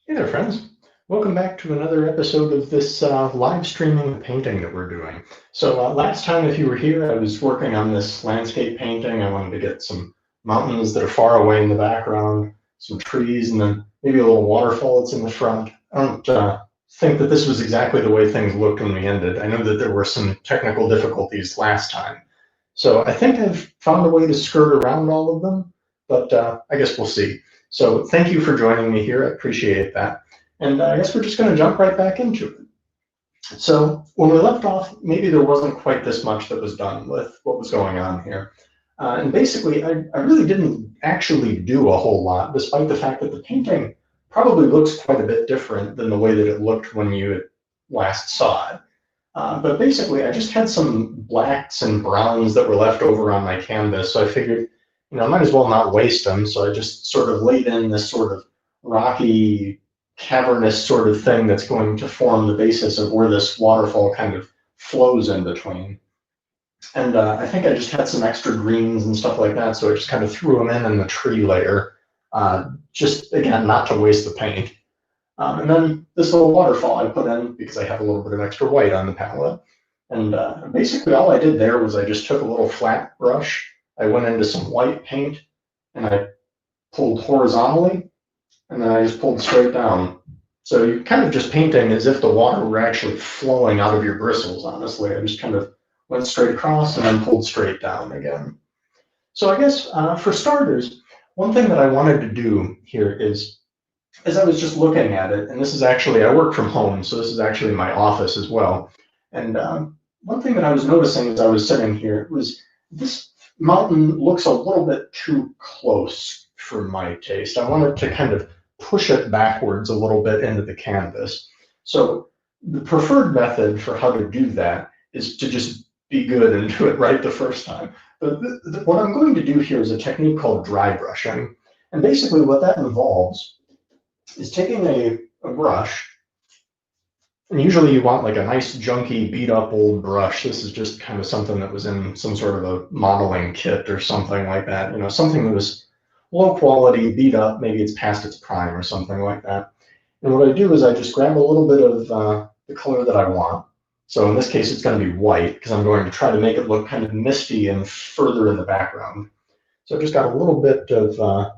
Hey there, friends. Welcome back to another episode of this live streaming painting that we're doing. So last time, if you were here, I was working on this landscape painting. I wanted to get some mountains that are far away in the background, some trees, and then maybe a little waterfall that's in the front. I don't think that this was exactly the way things looked when we ended. I know that there were some technical difficulties last time. So I think I've found a way to skirt around all of them, but I guess we'll see. So thank you for joining me here. I appreciate that. And I guess we're just going to jump right back into it. So when we left off, maybe there wasn't quite this much that was done with what was going on here. And basically, I really didn't actually do a whole lot, despite the fact that the painting probably looks quite a bit different than the way that it looked when you last saw it. But basically, I just had some blacks and browns that were left over on my canvas, so I figured, I might as well not waste them. So I just sort of laid in this sort of rocky, cavernous sort of thing that's going to form the basis of where this waterfall kind of flows in between. And I think I just had some extra greens and stuff like that, so I just kind of threw them in the tree layer, just again, not to waste the paint. And then this little waterfall I put in because I have a little bit of extra white on the palette. And basically all I did there was I just took a little flat brush, I went into some white paint, and I pulled horizontally, and then I just pulled straight down. So you're kind of just painting as if the water were actually flowing out of your bristles, honestly. I just kind of went straight across and then pulled straight down again. So I guess for starters, one thing that I wanted to do here is, as I was just looking at it, and this is actually, I work from home, so this is actually my office as well. And one thing that I was noticing as I was sitting here was this mountain looks a little bit too close for my taste. I wanted to kind of push it backwards a little bit into the canvas. So the preferred method for how to do that is to just be good and do it right the first time. But what I'm going to do here is a technique called dry brushing. And basically what that involves is taking a brush, and usually you want like a nice junky beat up old brush. This is just kind of something that was in some sort of a modeling kit or something like that, something that was low quality, beat up, maybe it's past its prime or something like that. And what I do is I just grab a little bit of the color that I want. So in this case, it's going to be white because I'm going to try to make it look kind of misty and further in the background. So I've just got a little bit of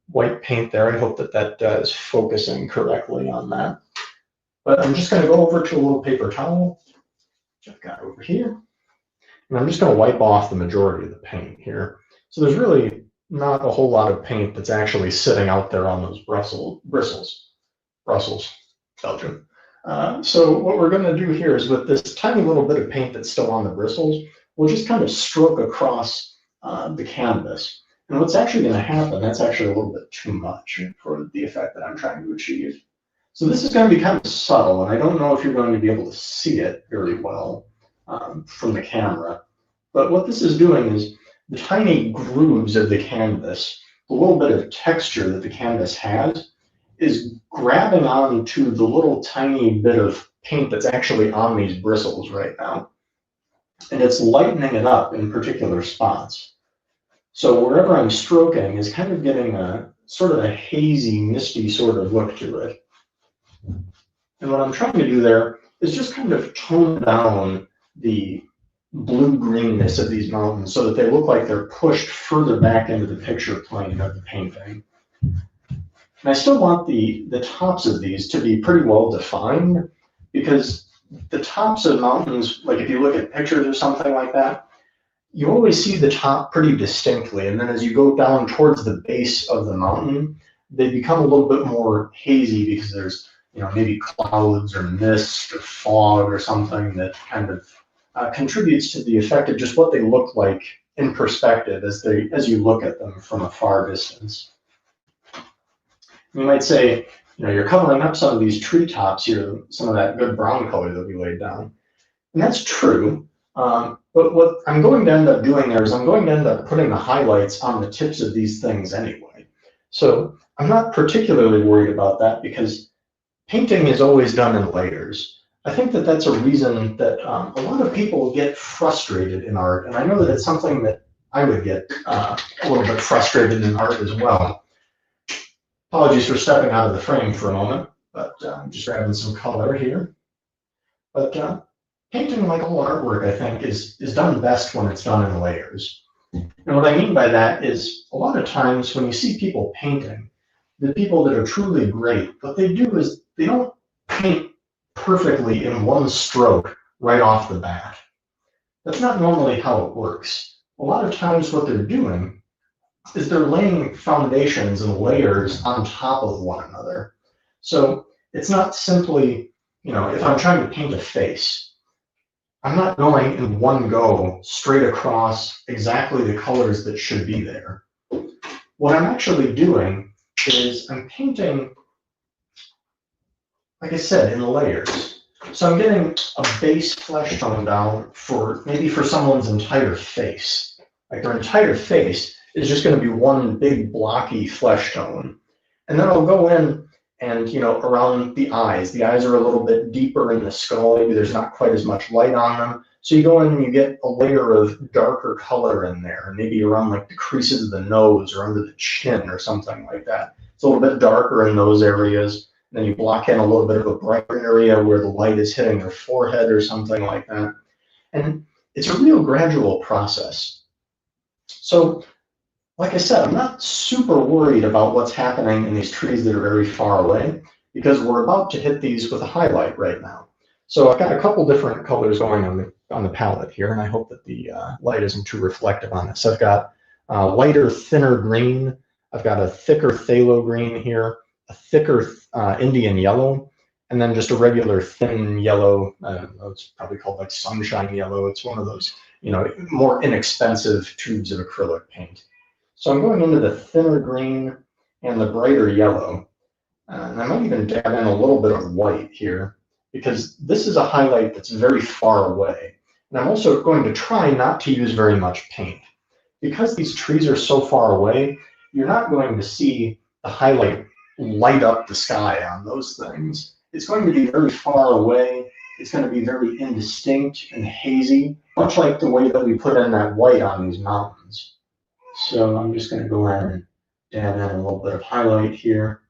white paint there. I hope that that is focusing correctly on that. But I'm just going to go over to a little paper towel, which I've got over here. And I'm just going to wipe off the majority of the paint here. So there's really not a whole lot of paint that's actually sitting out there on those Brussels, Belgium. So what we're going to do here is with this tiny little bit of paint that's still on the bristles, we'll just kind of stroke across the canvas. And what's actually going to happen, that's actually a little bit too much for the effect that I'm trying to achieve. So this is going to be kind of subtle, and I don't know if you're going to be able to see it very well from the camera. But what this is doing is the tiny grooves of the canvas, the little bit of texture that the canvas has, is grabbing onto the little tiny bit of paint that's actually on these bristles right now. And it's lightening it up in particular spots. So wherever I'm stroking is kind of getting a sort of a hazy, misty sort of look to it. And what I'm trying to do there is just kind of tone down the blue-greenness of these mountains so that they look like they're pushed further back into the picture plane of the painting. And I still want the tops of these to be pretty well defined, because the tops of mountains, like if you look at pictures or something like that, you always see the top pretty distinctly, and then as you go down towards the base of the mountain, they become a little bit more hazy because there's maybe clouds or mist or fog or something that kind of contributes to the effect of just what they look like in perspective as you look at them from a far distance. You might say, you're covering up some of these treetops here, some of that good brown color that we laid down, and that's true. But what I'm going to end up doing there is I'm going to end up putting the highlights on the tips of these things anyway. So I'm not particularly worried about that because painting is always done in layers. I think that that's a reason that a lot of people get frustrated in art, and I know that it's something that I would get a little bit frustrated in art as well. Apologies for stepping out of the frame for a moment, but I'm just grabbing some color here. But painting, like all artwork, I think, is done best when it's done in layers. And what I mean by that is a lot of times when you see people painting, the people that are truly great, what they do is they don't paint perfectly in one stroke right off the bat. That's not normally how it works. A lot of times what they're doing is they're laying foundations and layers on top of one another. So it's not simply, if I'm trying to paint a face, I'm not going in one go straight across exactly the colors that should be there. What I'm actually doing is I'm painting, like I said, in layers. So I'm getting a base flesh tone down for maybe for someone's entire face. Like their entire face is just going to be one big blocky flesh tone. And then I'll go in and, around the eyes. The eyes are a little bit deeper in the skull. Maybe there's not quite as much light on them. So you go in and you get a layer of darker color in there, maybe around like the creases of the nose or under the chin or something like that. It's a little bit darker in those areas. Then you block in a little bit of a brighter area where the light is hitting their forehead or something like that. And it's a real gradual process. So, like I said, I'm not super worried about what's happening in these trees that are very far away because we're about to hit these with a highlight right now. So I've got a couple different colors going on the palette here, and I hope that the light isn't too reflective on this. I've got lighter, thinner green. I've got a thicker phthalo green here, a thicker Indian yellow, and then just a regular thin yellow. It's probably called like sunshine yellow. It's one of those, more inexpensive tubes of acrylic paint. So I'm going into the thinner green and the brighter yellow. And I might even dab in a little bit of white here because this is a highlight that's very far away. And I'm also going to try not to use very much paint. Because these trees are so far away, you're not going to see the highlight light up the sky on those things. It's going to be very far away. It's going to be very indistinct and hazy, much like the way that we put in that white on these mountains. So I'm just going to go ahead and dab in a little bit of highlight here.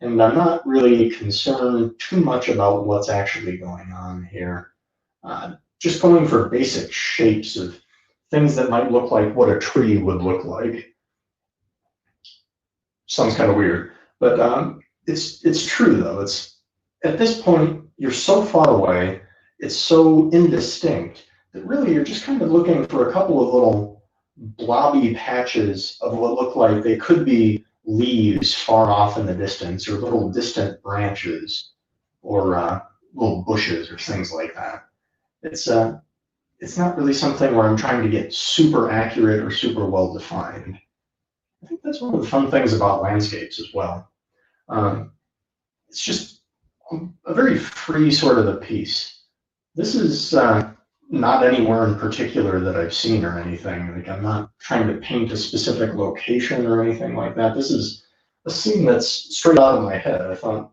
And I'm not really concerned too much about what's actually going on here. Just going for basic shapes of things that might look like what a tree would look like. Sounds kind of weird, but it's true though. It's at this point you're so far away, it's so indistinct that really you're just kind of looking for a couple of little blobby patches of what look like they could be leaves far off in the distance, or little distant branches, or little bushes, or things like that. It's not really something where I'm trying to get super accurate or super well defined. I think that's one of the fun things about landscapes as well. It's just a very free sort of a piece. This is not anywhere in particular that I've seen or anything. Like I'm not trying to paint a specific location or anything like that. This is a scene that's straight out of my head. I thought,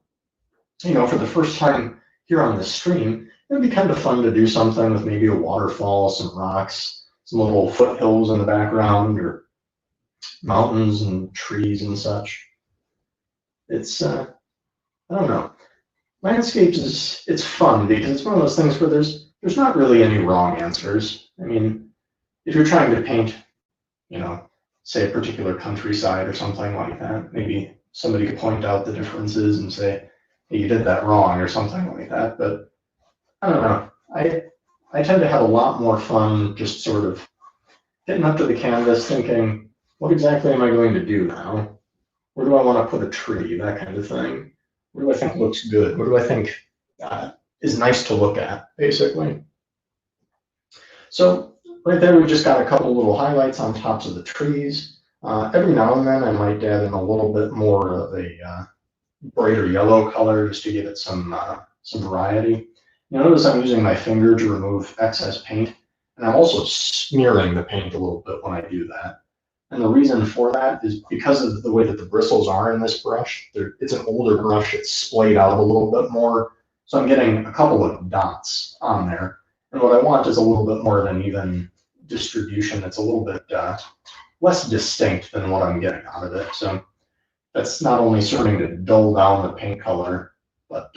for the first time here on this stream, it would be kind of fun to do something with maybe a waterfall, some rocks, some little foothills in the background, or mountains and trees and such. It's, I don't know. Landscapes it's fun because it's one of those things where there's not really any wrong answers. I mean, if you're trying to paint, say a particular countryside or something like that, maybe somebody could point out the differences and say, hey, you did that wrong or something like that. But I don't know. I tend to have a lot more fun just sort of getting up to the canvas thinking, what exactly am I going to do now? Where do I want to put a tree? That kind of thing. What do I think looks good? What do I think is nice to look at, basically? So right there, we just got a couple little highlights on tops of the trees. Every now and then, I might add in a little bit more of a brighter yellow color just to give it some variety. You notice I'm using my finger to remove excess paint, and I'm also smearing the paint a little bit when I do that. And the reason for that is because of the way that the bristles are in this brush. It's an older brush, it's splayed out a little bit more, so I'm getting a couple of dots on there. And what I want is a little bit more of an even distribution that's a little bit less distinct than what I'm getting out of it. So that's not only serving to dull down the paint color, but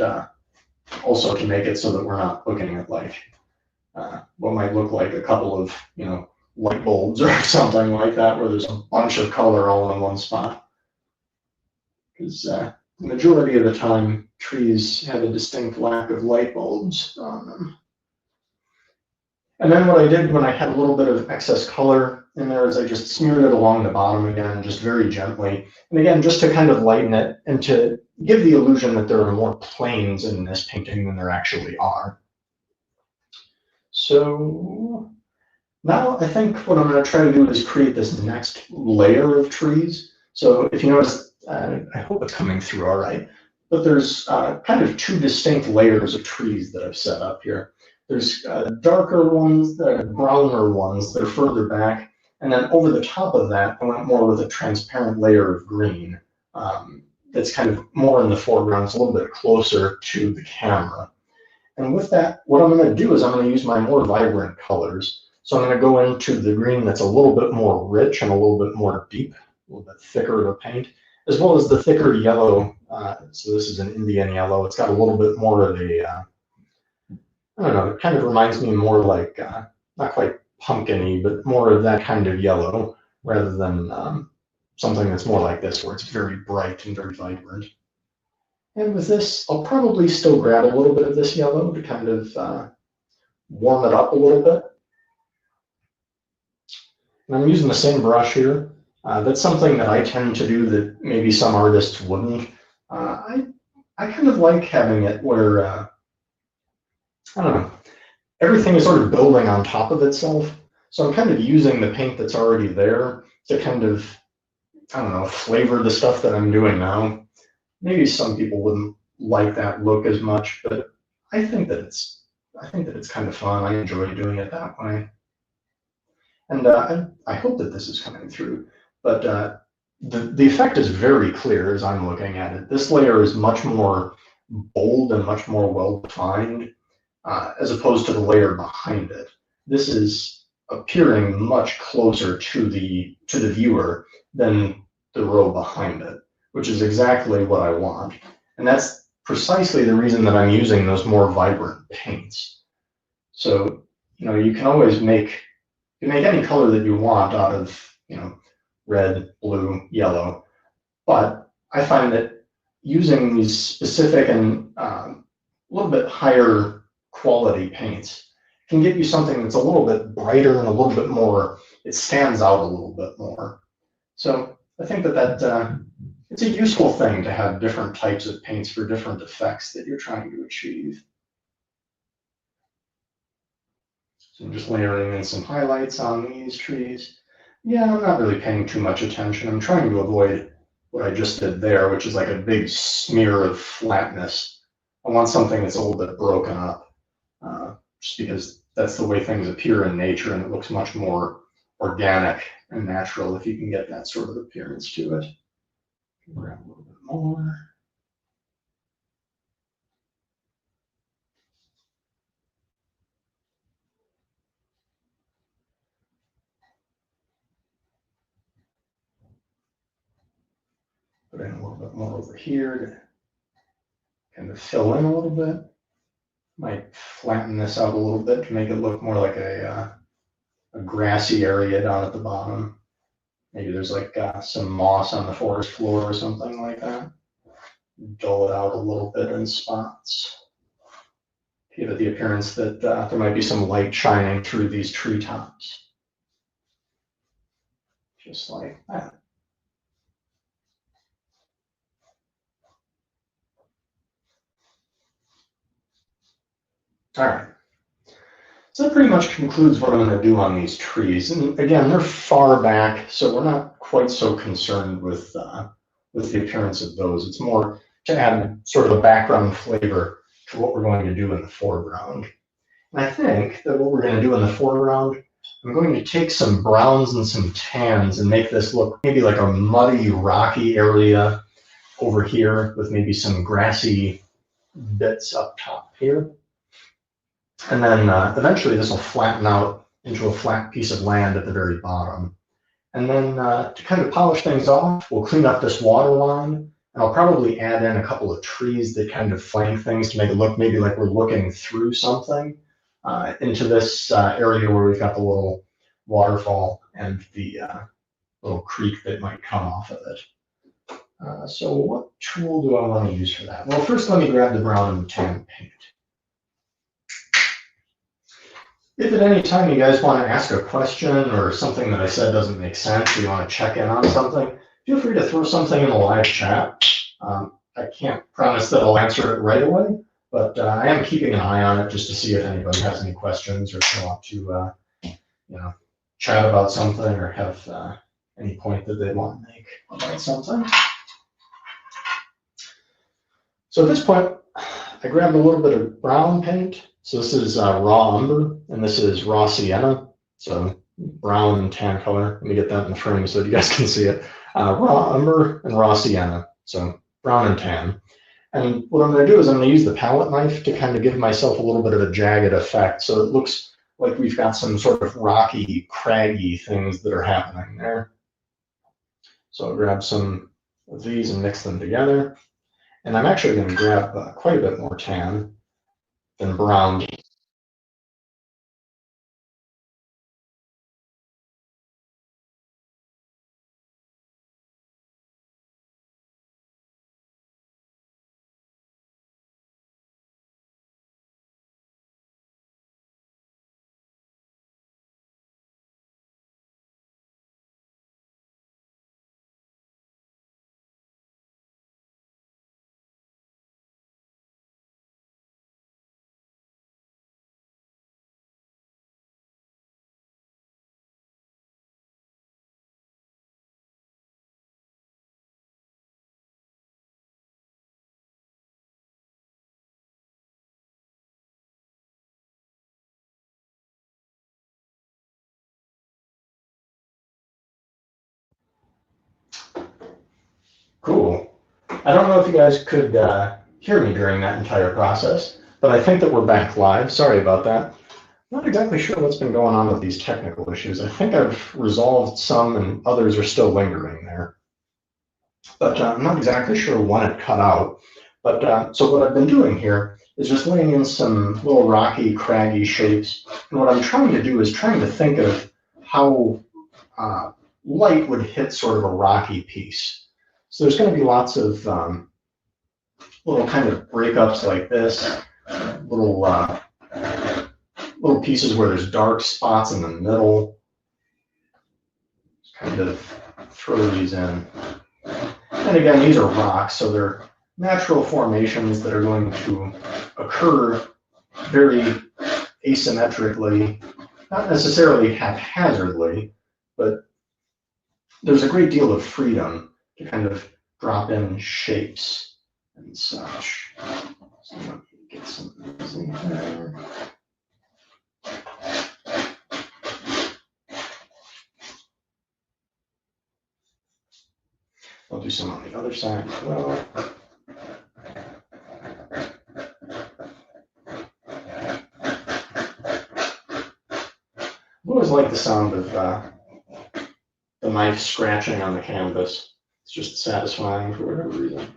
also to make it so that we're not looking at like what might look like a couple of, light bulbs or something like that, where there's a bunch of color all in one spot. Because the majority of the time, trees have a distinct lack of light bulbs on them. And then what I did when I had a little bit of excess color in there is I just smeared it along the bottom again, just very gently. And again, just to kind of lighten it and to give the illusion that there are more planes in this painting than there actually are. So now I think what I'm going to try to do is create this next layer of trees. So if you notice, I hope it's coming through all right, but there's kind of two distinct layers of trees that I've set up here. There's darker ones, browner ones that are further back, and then over the top of that, I went more with a transparent layer of green that's kind of more in the foreground. It's a little bit closer to the camera. And with that, what I'm going to do is I'm going to use my more vibrant colors. So I'm going to go into the green that's a little bit more rich and a little bit more deep, a little bit thicker of a paint, as well as the thicker yellow. So this is an Indian yellow. It's got a little bit more of a, I don't know, it kind of reminds me more like, not quite pumpkin-y, but more of that kind of yellow rather than something that's more like this, where it's very bright and very vibrant. And with this, I'll probably still grab a little bit of this yellow to kind of warm it up a little bit. And I'm using the same brush here. That's something that I tend to do that maybe some artists wouldn't. I kind of like having it where, I don't know, everything is sort of building on top of itself. So I'm kind of using the paint that's already there to kind of, I don't know, flavor the stuff that I'm doing now. Maybe some people wouldn't like that look as much, but I think that it's kind of fun. I enjoy doing it that way. And I hope that this is coming through, but the effect is very clear as I'm looking at it. This layer is much more bold and much more well-defined as opposed to the layer behind it. This is appearing much closer to the viewer than the row behind it, which is exactly what I want. And that's precisely the reason that I'm using those more vibrant paints. So, you can always make any color that you want out of, red, blue, yellow. But I find that using these specific and a little bit higher quality paints can get you something that's a little bit brighter and a little bit more, it stands out a little bit more. So I think that it's a useful thing to have different types of paints for different effects that you're trying to achieve. So I'm just layering in some highlights on these trees. Yeah, I'm not really paying too much attention. I'm trying to avoid what I just did there, which is like a big smear of flatness. I want something that's a little bit broken up, just because that's the way things appear in nature, and it looks much more organic and natural if you can get that sort of appearance to it. Grab a little bit more. Put in a little bit more over here to kind of fill in a little bit. Might flatten this out a little bit to make it look more like a grassy area down at the bottom. Maybe there's like some moss on the forest floor or something like that. Dull it out a little bit in spots. Give it the appearance that there might be some light shining through these treetops. Just like that. All right. So that pretty much concludes what I'm going to do on these trees. And again, they're far back, so we're not quite so concerned with the appearance of those. It's more to add sort of a background flavor to what we're going to do in the foreground. And I think that what we're going to do in the foreground, I'm going to take some browns and some tans and make this look maybe like a muddy, rocky area over here with maybe some grassy bits up top here. And then eventually this will flatten out into a flat piece of land at the very bottom. And then to kind of polish things off, we'll clean up this water line. And I'll probably add in a couple of trees that kind of flank things to make it look maybe like we're looking through something into this area where we've got the little waterfall and the little creek that might come off of it. So what tool do I want to use for that? Well, first let me grab the brown and tan paint. If at any time you guys want to ask a question or something that I said doesn't make sense, or you want to check in on something, feel free to throw something in the live chat. I can't promise that I'll answer it right away, but I am keeping an eye on it just to see if anybody has any questions or if they want to chat about something or have any point that they want to make about something. So at this point, I grabbed a little bit of brown paint. So this is raw umber, and this is raw sienna. So brown and tan color. Let me get that in the frame so that you guys can see it. Raw umber and raw sienna. So brown and tan. And what I'm going to do is I'm going to use the palette knife to kind of give myself a little bit of a jagged effect. So it looks like we've got some sort of rocky, craggy things that are happening there. So I'll grab some of these and mix them together. And I'm actually going to grab quite a bit more tan than brown. Cool. I don't know if you guys could hear me during that entire process, but I think that we're back live. Sorry about that. Not exactly sure what's been going on with these technical issues. I think I've resolved some and others are still lingering there. But I'm not exactly sure when it cut out. But so what I've been doing here is just laying in some little rocky, craggy shapes. And what I'm trying to do is trying to think of how light would hit sort of a rocky piece. So there's going to be lots of little kind of breakups like this, little pieces where there's dark spots in the middle. Just kind of throw these in. And again, these are rocks, so they're natural formations that are going to occur very asymmetrically, not necessarily haphazardly, but there's a great deal of freedom to kind of drop in shapes and such. So let me get some of these in there. I'll do some on the other side as well. I always like the sound of the knife scratching on the canvas. It's just satisfying for whatever reason.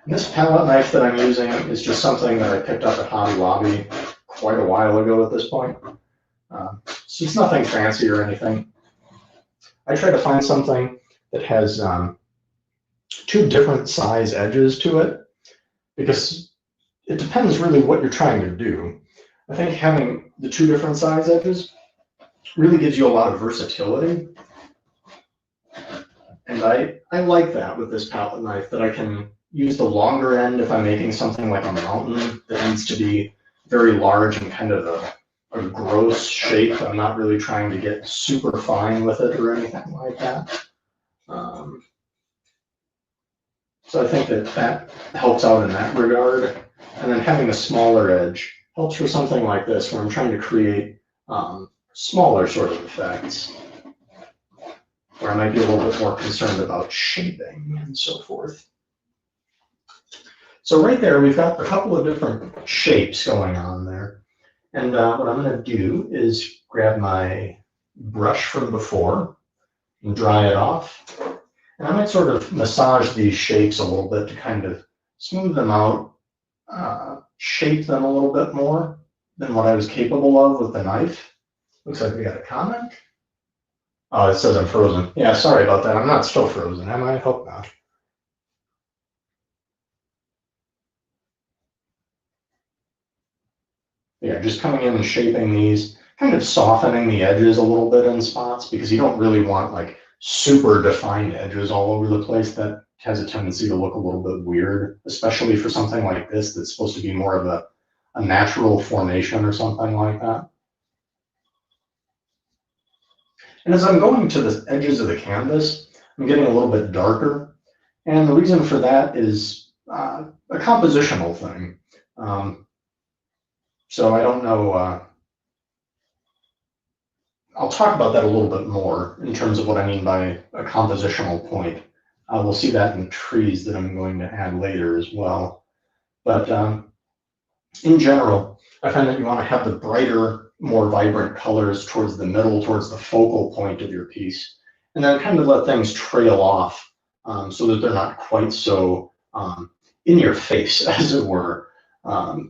And this palette knife that I'm using is just something that I picked up at Hobby Lobby quite a while ago at this point. So it's nothing fancy or anything. I try to find something that has two different size edges to it, because it depends really what you're trying to do. I think having the two different size edges really gives you a lot of versatility. And I like that with this palette knife, that I can use the longer end if I'm making something like a mountain that needs to be very large and kind of a gross shape. I'm not really trying to get super fine with it or anything like that. So I think that helps out in that regard. And then having a smaller edge helps for something like this, where I'm trying to create smaller sort of effects, where I might be a little bit more concerned about shaping and so forth. So right there, we've got a couple of different shapes going on there. And what I'm going to do is grab my brush from before and dry it off. And I might sort of massage these shapes a little bit to kind of smooth them out, shape them a little bit more than what I was capable of with the knife. Looks like we got a comment. Oh, it says I'm frozen. Yeah, sorry about that. I'm not still frozen, am I? I hope not. Yeah, just coming in and shaping these, kind of softening the edges a little bit in spots because you don't really want like super defined edges all over the place. That has a tendency to look a little bit weird, especially for something like this that's supposed to be more of a natural formation or something like that. And as I'm going to the edges of the canvas, I'm getting a little bit darker. And the reason for that is a compositional thing. So I don't know, I'll talk about that a little bit more in terms of what I mean by a compositional point. We'll see that in the trees that I'm going to add later as well. But in general, I find that you want to have the brighter, more vibrant colors towards the middle, towards the focal point of your piece, and then kind of let things trail off so that they're not quite so in your face, as it were,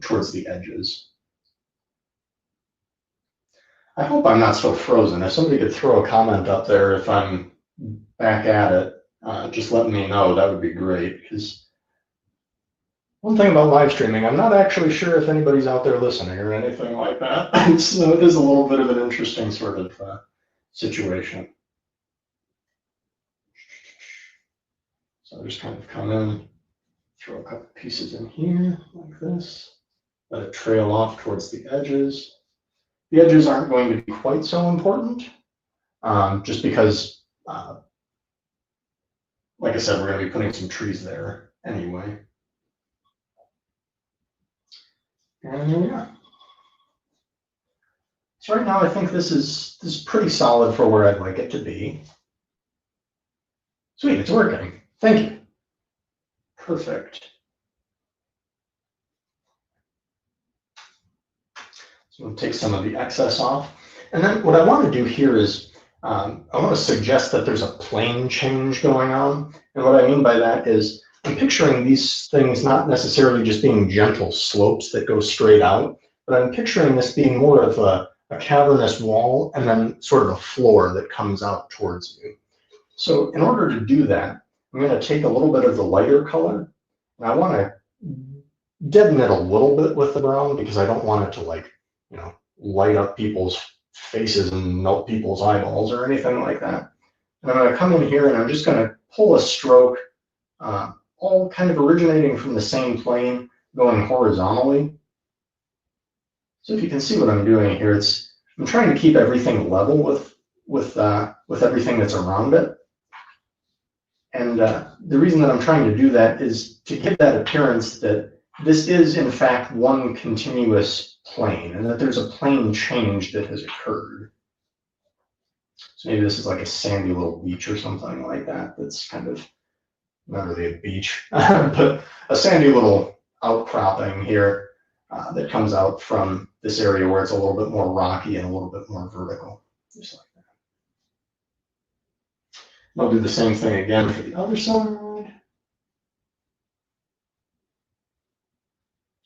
towards the edges. I hope I'm not so frozen. If somebody could throw a comment up there if I'm back at it, just let me know. That would be great. Because one thing about live streaming, I'm not actually sure if anybody's out there listening or anything like that. So it is a little bit of an interesting sort of situation. So I'll just kind of come in, throw a couple pieces in here like this, let it trail off towards the edges. The edges aren't going to be quite so important, just because, like I said, we're going to be putting some trees there anyway. And here we are. So right now, I think this is pretty solid for where I'd like it to be. Sweet, it's working. Thank you. Perfect. So we'll take some of the excess off. And then what I want to do here is I want to suggest that there's a plane change going on. And what I mean by that is I'm picturing these things not necessarily just being gentle slopes that go straight out, but I'm picturing this being more of a cavernous wall and then sort of a floor that comes out towards you. So in order to do that, I'm going to take a little bit of the lighter color, and I want to deaden it a little bit with the brown because I don't want it to, like, you know, light up people's faces and melt people's eyeballs or anything like that. And I'm going to come in here and I'm just going to pull a stroke, all kind of originating from the same plane, going horizontally. So if you can see what I'm doing here, I'm trying to keep everything level with everything that's around it. And the reason that I'm trying to do that is to give that appearance that this is, in fact, one continuous plane, and that there's a plane change that has occurred. So maybe this is like a sandy little beach or something like that. That's kind of not really a beach, but a sandy little outcropping here that comes out from this area where it's a little bit more rocky and a little bit more vertical, just like that. I'll do the same thing again for the other side.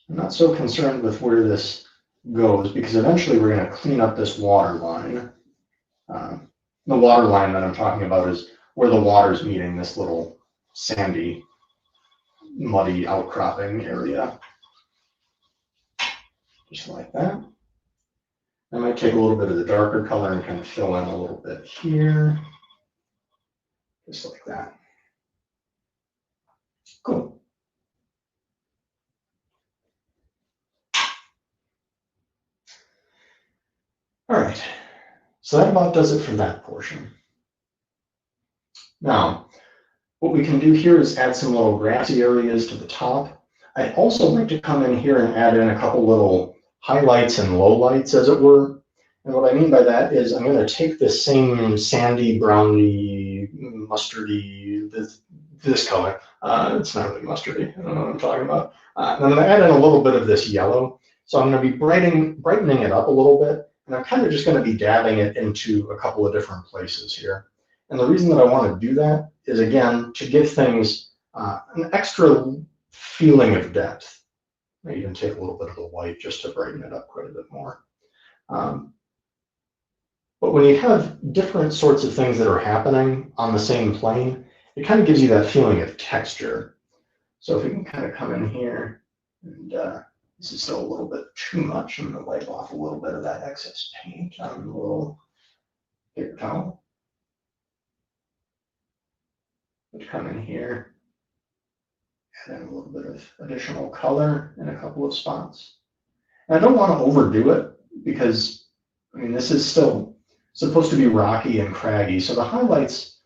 I'm not so concerned with where this goes because eventually we're going to clean up this water line. The water line that I'm talking about is where the water's meeting this little sandy, muddy outcropping area. Just like that. I might take a little bit of the darker color and kind of fill in a little bit here. Just like that. Cool. All right. So that about does it for that portion. Now, what we can do here is add some little grassy areas to the top. I also like to come in here and add in a couple little highlights and lowlights, as it were. And what I mean by that is I'm going to take this same sandy, browny, mustardy, this color. It's not really mustardy. I don't know what I'm talking about. And I'm going to add in a little bit of this yellow. So I'm going to be brightening it up a little bit, and I'm kind of just going to be dabbing it into a couple of different places here. And the reason that I want to do that is, again, to give things an extra feeling of depth. I even take a little bit of the white just to brighten it up quite a bit more. But when you have different sorts of things that are happening on the same plane, it kind of gives you that feeling of texture. So if we can kind of come in here, and this is still a little bit too much, I'm going to wipe off a little bit of that excess paint on the little paper towel. Let's come in here, add in a little bit of additional color in a couple of spots. And I don't want to overdo it because, I mean, this is still supposed to be rocky and craggy. So the highlights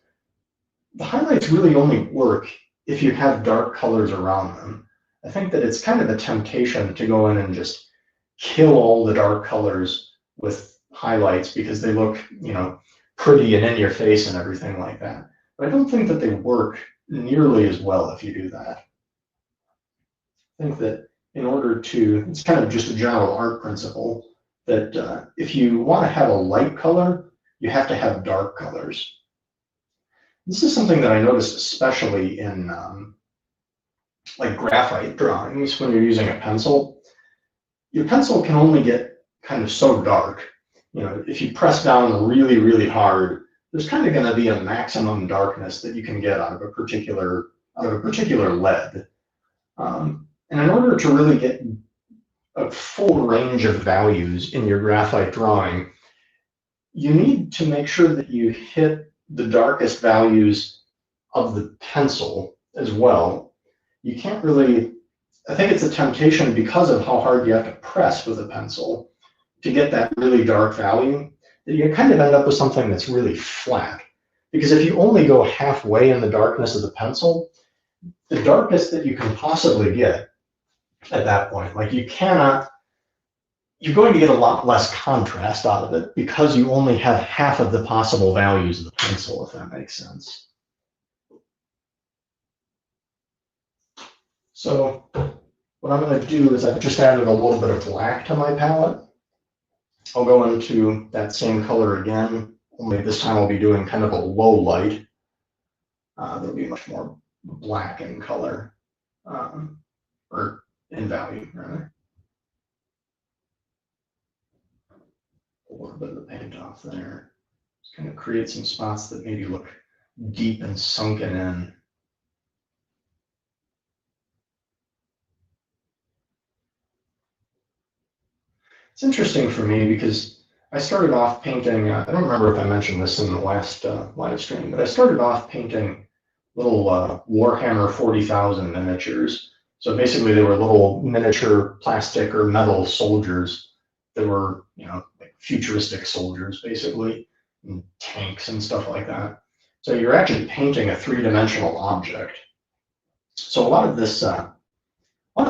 really only work if you have dark colors around them. I think that it's kind of a temptation to go in and just kill all the dark colors with highlights because they look, you know, pretty and in your face and everything like that. But I don't think that they work nearly as well if you do that. I think that in order to, it's kind of just a general art principle that if you want to have a light color, you have to have dark colors. This is something that I noticed especially in like graphite drawings when you're using a pencil. Your pencil can only get kind of so dark. You know, if you press down really, really hard, there's kind of going to be a maximum darkness that you can get out of a particular lead. And in order to really get a full range of values in your graphite drawing, you need to make sure that you hit the darkest values of the pencil as well. You can't really, I think it's a temptation because of how hard you have to press with a pencil to get that really dark value, that you kind of end up with something that's really flat. Because if you only go halfway in the darkness of the pencil, the darkest that you can possibly get at that point, like you're going to get a lot less contrast out of it because you only have half of the possible values of the pencil, if that makes sense. So what I'm going to do is I've just added a little bit of black to my palette. I'll go into that same color again, only this time I'll be doing kind of a low light. There'll be much more black in color, or in value, rather. A little bit of the paint off there. Just kind of create some spots that maybe look deep and sunken in. It's interesting for me because I started off painting, I don't remember if I mentioned this in the last live stream, but I started off painting little Warhammer 40,000 miniatures. So basically they were little miniature plastic or metal soldiers that were, you know, like futuristic soldiers basically, and tanks and stuff like that. So you're actually painting a three-dimensional object. So a lot of the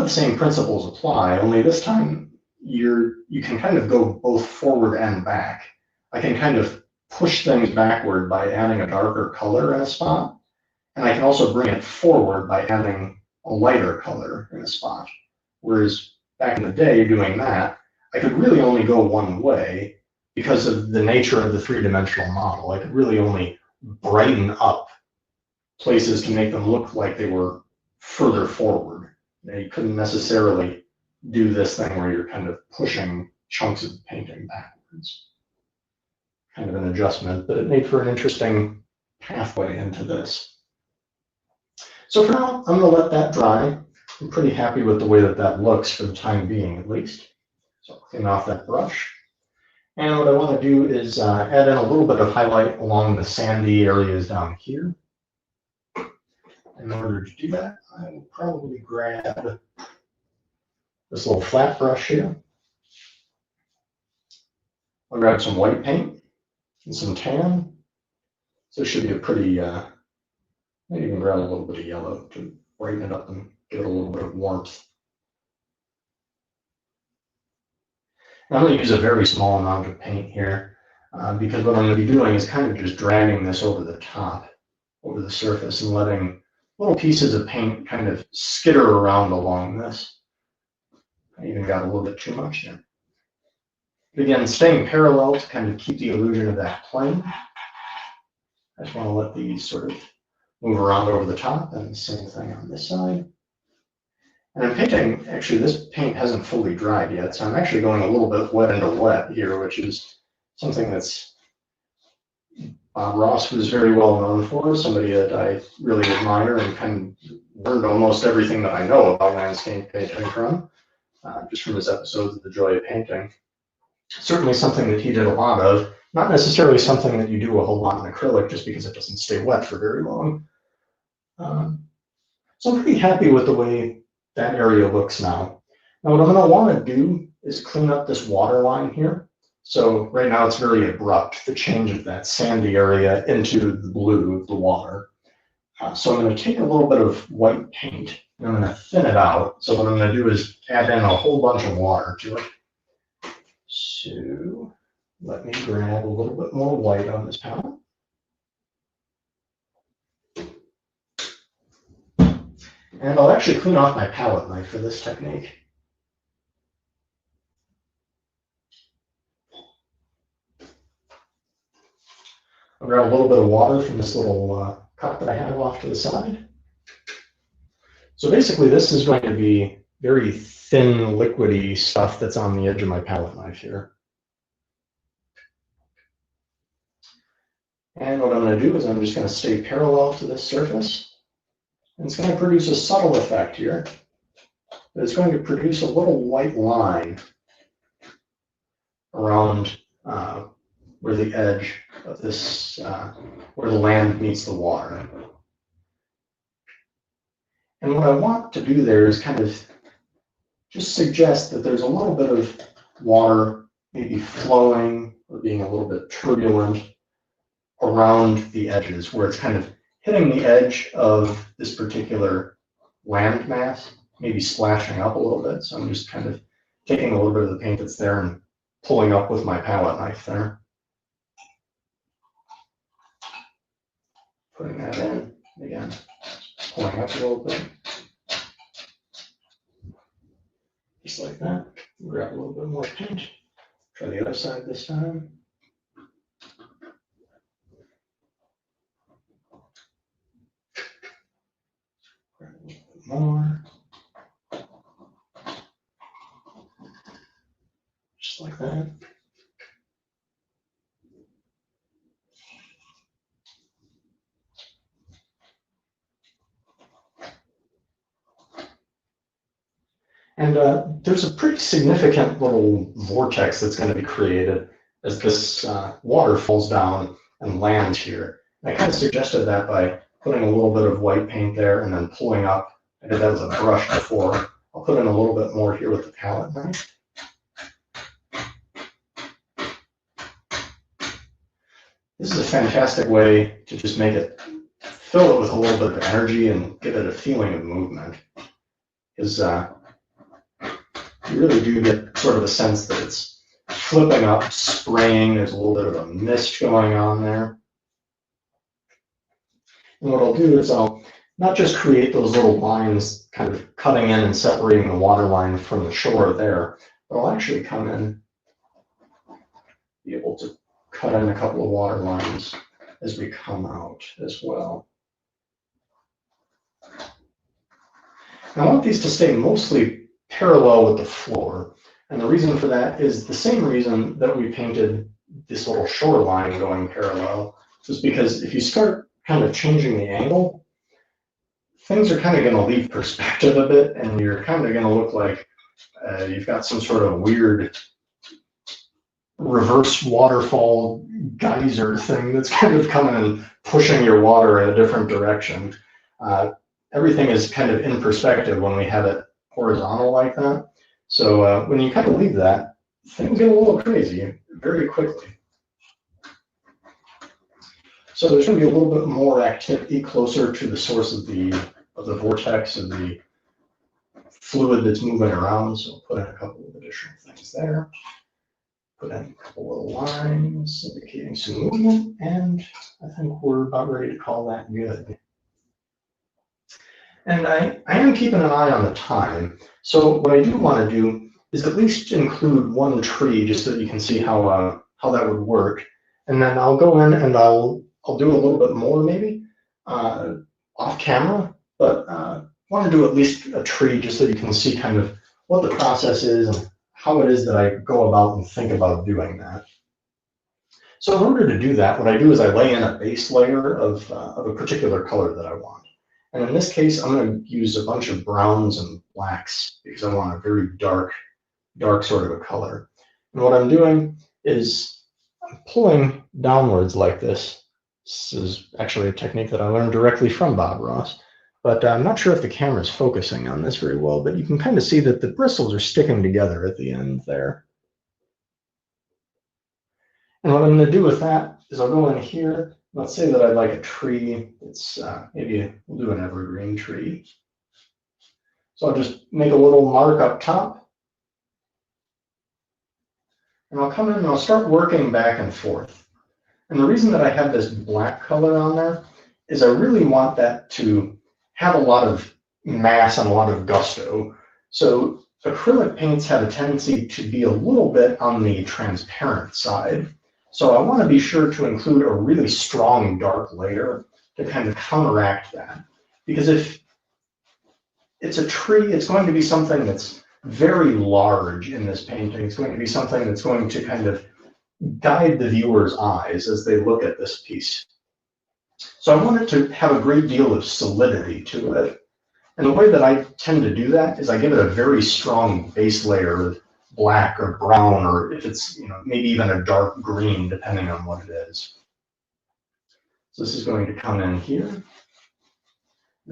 same principles apply, only this time you can kind of go both forward and back. I can kind of push things backward by adding a darker color in a spot, and I can also bring it forward by adding a lighter color in a spot. Whereas back in the day doing that, I could really only go one way because of the nature of the three-dimensional model. I could really only brighten up places to make them look like they were further forward. You couldn't necessarily do this thing where you're kind of pushing chunks of painting backwards. Kind of an adjustment, but it made for an interesting pathway into this. So for now, I'm going to let that dry. I'm pretty happy with the way that that looks for the time being, at least. So I'll clean off that brush. And what I want to do is add in a little bit of highlight along the sandy areas down here. In order to do that, I will probably grab this little flat brush here. I'll grab some white paint and some tan. So it should be a pretty, maybe even grab a little bit of yellow to brighten it up and give it a little bit of warmth. And I'm going to use a very small amount of paint here because what I'm going to be doing is kind of just dragging this over the top, over the surface, and letting little pieces of paint kind of skitter around along this. I even got a little bit too much there. But again, staying parallel to kind of keep the illusion of that plane. I just want to let these sort of move around over the top, and the same thing on this side. And I'm painting, actually this paint hasn't fully dried yet, so I'm actually going a little bit wet into wet here, which is something that's Bob Ross was very well known for, somebody that I really admire and kind of learned almost everything that I know about landscape painting from, just from his episodes of The Joy of Painting. Certainly something that he did a lot of, not necessarily something that you do a whole lot in acrylic just because it doesn't stay wet for very long. So I'm pretty happy with the way that area looks now. Now what I'm going to want to do is clean up this water line here. So right now it's very abrupt, the change of that sandy area into the blue of the water. So I'm going to take a little bit of white paint and I'm going to thin it out. So what I'm going to do is add in a whole bunch of water to it. So let me grab a little bit more white on this palette. And I'll actually clean off my palette knife for this technique. I'll grab a little bit of water from this little cup that I have off to the side. So basically this is going to be very thin, liquidy stuff that's on the edge of my palette knife here. And what I'm going to do is I'm just going to stay parallel to this surface. And it's going to produce a subtle effect here. But it's going to produce a little white line around where the edge of this, where the land meets the water. And what I want to do there is kind of just suggest that there's a little bit of water maybe flowing or being a little bit turbulent around the edges, where it's kind of hitting the edge of this particular land mass, maybe splashing up a little bit. So I'm just kind of taking a little bit of the paint that's there and pulling up with my palette knife there. Putting that in, again, pulling up a little bit. Just like that. Grab a little bit more paint. Try the other side this time. Grab a little bit more. Just like that. And there's a pretty significant little vortex that's going to be created as this water falls down and lands here. And I kind of suggested that by putting a little bit of white paint there and then pulling up. I did that with a brush before. I'll put in a little bit more here with the palette knife. This is a fantastic way to just make it, fill it with a little bit of energy and give it a feeling of movement. Because you really do get sort of a sense that it's flipping up, spraying. There's a little bit of a mist going on there. And what I'll do is I'll not just create those little lines kind of cutting in and separating the water line from the shore there, but I'll actually come in, be able to cut in a couple of water lines as we come out as well. And I want these to stay mostly parallel with the floor. And the reason for that is the same reason that we painted this little shoreline going parallel, is because if you start kind of changing the angle, things are kind of going to leave perspective a bit, and you're kind of going to look like you've got some sort of weird reverse waterfall geyser thing that's kind of coming and pushing your water in a different direction. Everything is kind of in perspective when we have it horizontal like that. So when you kind of leave that, things get a little crazy very quickly. So there's going to be a little bit more activity closer to the source of the vortex and the fluid that's moving around. So I'll put in a couple of additional things there. Put in a couple of lines indicating some movement, and I think we're about ready to call that good. And I am keeping an eye on the time. So what I do want to do is at least include one tree just so that you can see how that would work. And then I'll go in and I'll do a little bit more maybe off camera, but want to do at least a tree just so you can see kind of what the process is and how it is that I go about and think about doing that. So in order to do that, what I do is I lay in a base layer of a particular color that I want. And in this case, I'm going to use a bunch of browns and blacks because I want a very dark sort of a color. And what I'm doing is I'm pulling downwards like this. This is actually a technique that I learned directly from Bob Ross. But I'm not sure if the camera is focusing on this very well, but you can kind of see that the bristles are sticking together at the end there. And what I'm going to do with that is I'll go in here. Let's say that I'd like a tree. It's maybe we'll do an evergreen tree. So I'll just make a little mark up top. And I'll come in and I'll start working back and forth. And the reason that I have this black color on there is I really want that to have a lot of mass and a lot of gusto. So acrylic paints have a tendency to be a little bit on the transparent side. So I want to be sure to include a really strong dark layer to kind of counteract that. Because if it's a tree, it's going to be something that's very large in this painting. It's going to be something that's going to kind of guide the viewer's eyes as they look at this piece. So I want it to have a great deal of solidity to it. And the way that I tend to do that is I give it a very strong base layer of black or brown, or if it's, maybe even a dark green, depending on what it is. So this is going to come in here.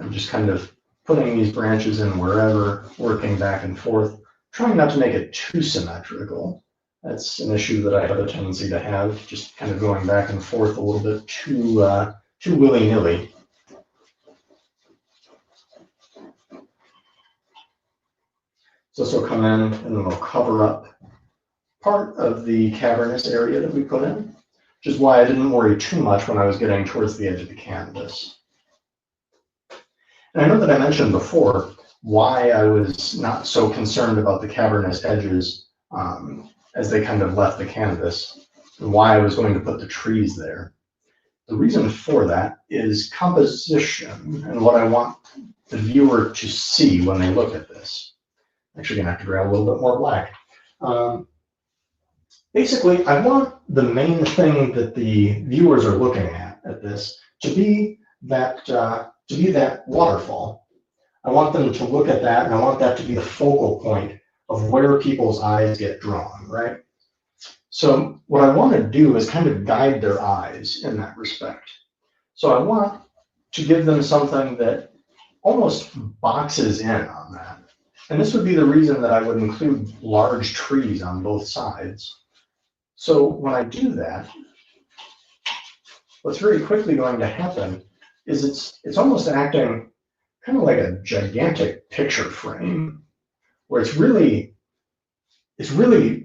I'm just kind of putting these branches in wherever, working back and forth, trying not to make it too symmetrical. That's an issue that I have a tendency to have, just kind of going back and forth a little bit too willy-nilly. So this will come in and then we'll cover up part of the cavernous area that we put in, which is why I didn't worry too much when I was getting towards the edge of the canvas. And I know that I mentioned before why I was not so concerned about the cavernous edges as they kind of left the canvas, and why I was going to put the trees there. The reason for that is composition and what I want the viewer to see when they look at this. Actually gonna have to grab a little bit more black. Basically, I want the main thing that the viewers are looking at this to be that waterfall. I want them to look at that, and I want that to be the focal point of where people's eyes get drawn, right? So what I want to do is kind of guide their eyes in that respect. So I want to give them something that almost boxes in on that. And this would be the reason that I would include large trees on both sides. So when I do that, what's very quickly going to happen is it's almost acting kind of like a gigantic picture frame, where it's really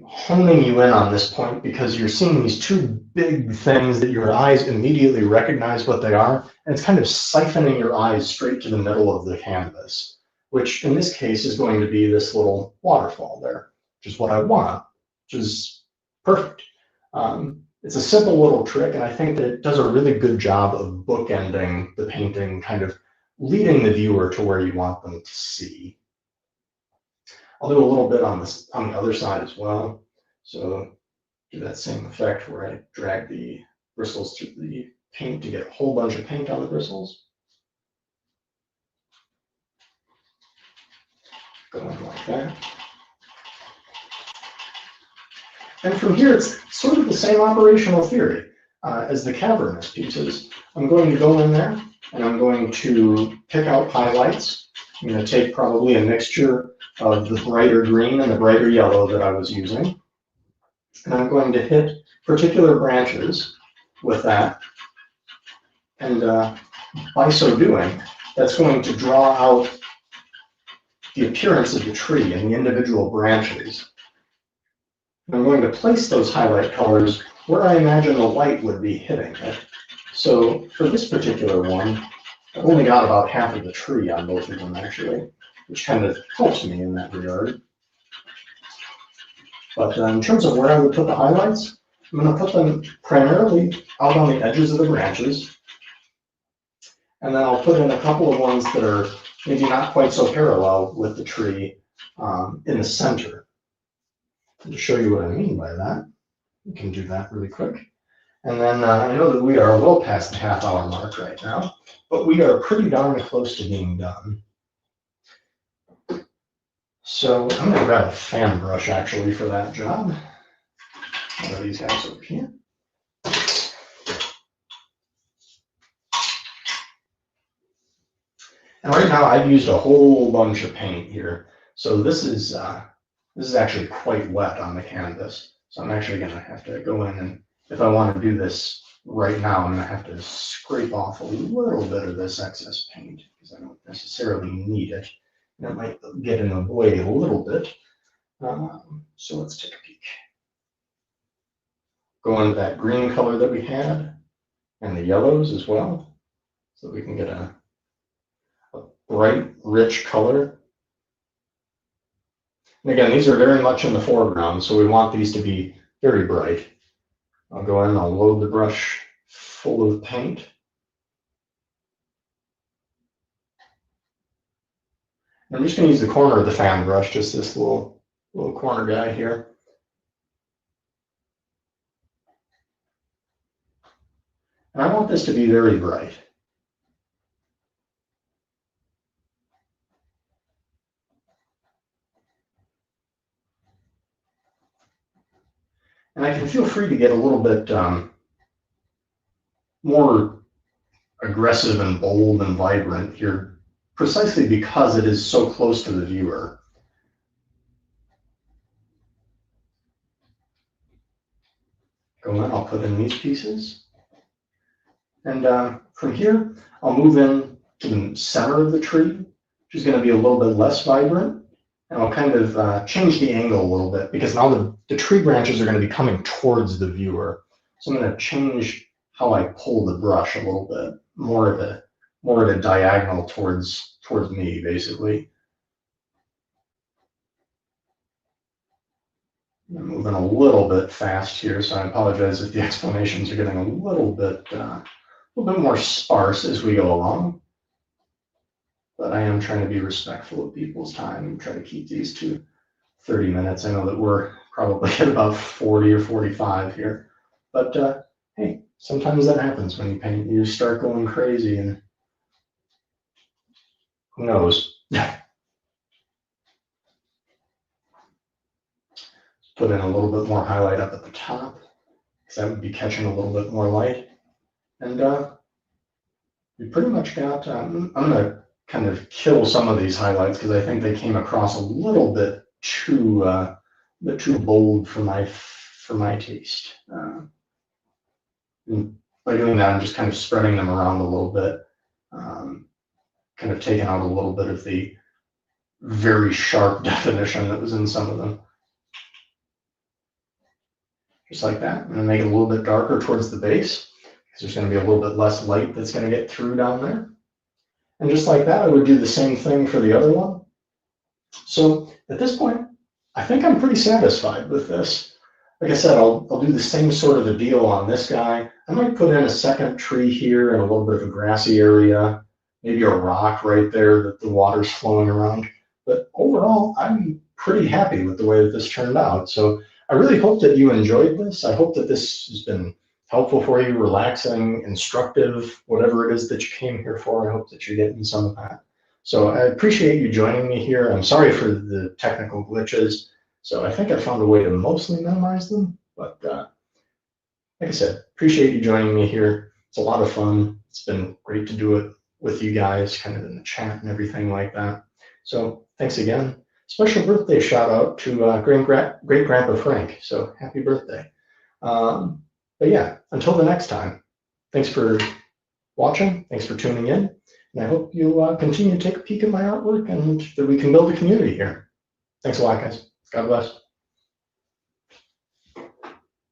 honing you in on this point, because you're seeing these two big things that your eyes immediately recognize what they are, and it's kind of siphoning your eyes straight to the middle of the canvas, which in this case is going to be this little waterfall there, which is what I want, which is perfect. It's a simple little trick, and I think that it does a really good job of bookending the painting, kind of leading the viewer to where you want them to see. I'll do a little bit on the other side as well. So do that same effect where I drag the bristles through the paint to get a whole bunch of paint on the bristles. Going like that. And from here, it's sort of the same operational theory as the cavernous pieces. I'm going to go in there and I'm going to pick out highlights. I'm going to take probably a mixture of the brighter green and the brighter yellow that I was using. And I'm going to hit particular branches with that. And by so doing, that's going to draw out the appearance of the tree and the individual branches. I'm going to place those highlight colors where I imagine the light would be hitting it. So for this particular one, I've only got about half of the tree on both of them actually, which kind of helps me in that regard. But in terms of where I would put the highlights, I'm going to put them primarily out on the edges of the branches. And then I'll put in a couple of ones that are maybe not quite so parallel with the tree in the center. And to show you what I mean by that, we can do that really quick. And then I know that we are well past the half-hour mark right now, but we are pretty darn close to being done. So I'm going to grab a fan brush actually for that job. One of these guys over here. And right now I've used a whole bunch of paint here. So this is actually quite wet on the canvas. So I'm actually going to have to go in, and if I want to do this right now, I'm going to have to scrape off a little bit of this excess paint because I don't necessarily need it. And it might get in the way a little bit. So let's take a peek. Go into that green color that we had and the yellows as well, so we can get a bright, rich color. And again, these are very much in the foreground, so we want these to be very bright. I'll go in and I'll load the brush full of paint. I'm just going to use the corner of the fan brush, just this little corner guy here. And I want this to be very bright. And I can feel free to get a little bit more aggressive and bold and vibrant here, precisely because it is so close to the viewer. Go in, I'll put in these pieces. And from here, I'll move in to the center of the tree, which is going to be a little bit less vibrant. And I'll kind of change the angle a little bit because now the tree branches are going to be coming towards the viewer. So I'm going to change how I pull the brush a little bit, more of a diagonal towards me, basically. I'm moving a little bit fast here, so I apologize if the explanations are getting a little bit more sparse as we go along. But I am trying to be respectful of people's time and try to keep these to 30 minutes. I know that we're probably at about 40 or 45 here. But hey, sometimes that happens when you paint. You start going crazy and who knows? Put in a little bit more highlight up at the top because that would be catching a little bit more light. And we pretty much got, I'm going to kind of kill some of these highlights because I think they came across a little bit too bold for my taste. By doing that, I'm just kind of spreading them around a little bit, kind of taking out a little bit of the very sharp definition that was in some of them. Just like that. I'm going to make it a little bit darker towards the base because there's going to be a little bit less light that's going to get through down there. And just like that, I would do the same thing for the other one. So at this point, I think I'm pretty satisfied with this. Like I said, I'll do the same sort of a deal on this guy. I might put in a second tree here and a little bit of a grassy area, maybe a rock right there that the water's flowing around. But overall, I'm pretty happy with the way that this turned out. So I really hope that you enjoyed this. I hope that this has been helpful for you, relaxing, instructive, whatever it is that you came here for. I hope that you're getting some of that. So I appreciate you joining me here. I'm sorry for the technical glitches. So I think I found a way to mostly minimize them. But like I said, appreciate you joining me here. It's a lot of fun. It's been great to do it with you guys, kind of in the chat and everything like that. So thanks again. Special birthday shout out to great grandpa Frank. So happy birthday. But yeah, until the next time, thanks for watching. Thanks for tuning in. And I hope you continue to take a peek at my artwork and that we can build a community here. Thanks a lot, guys. God bless.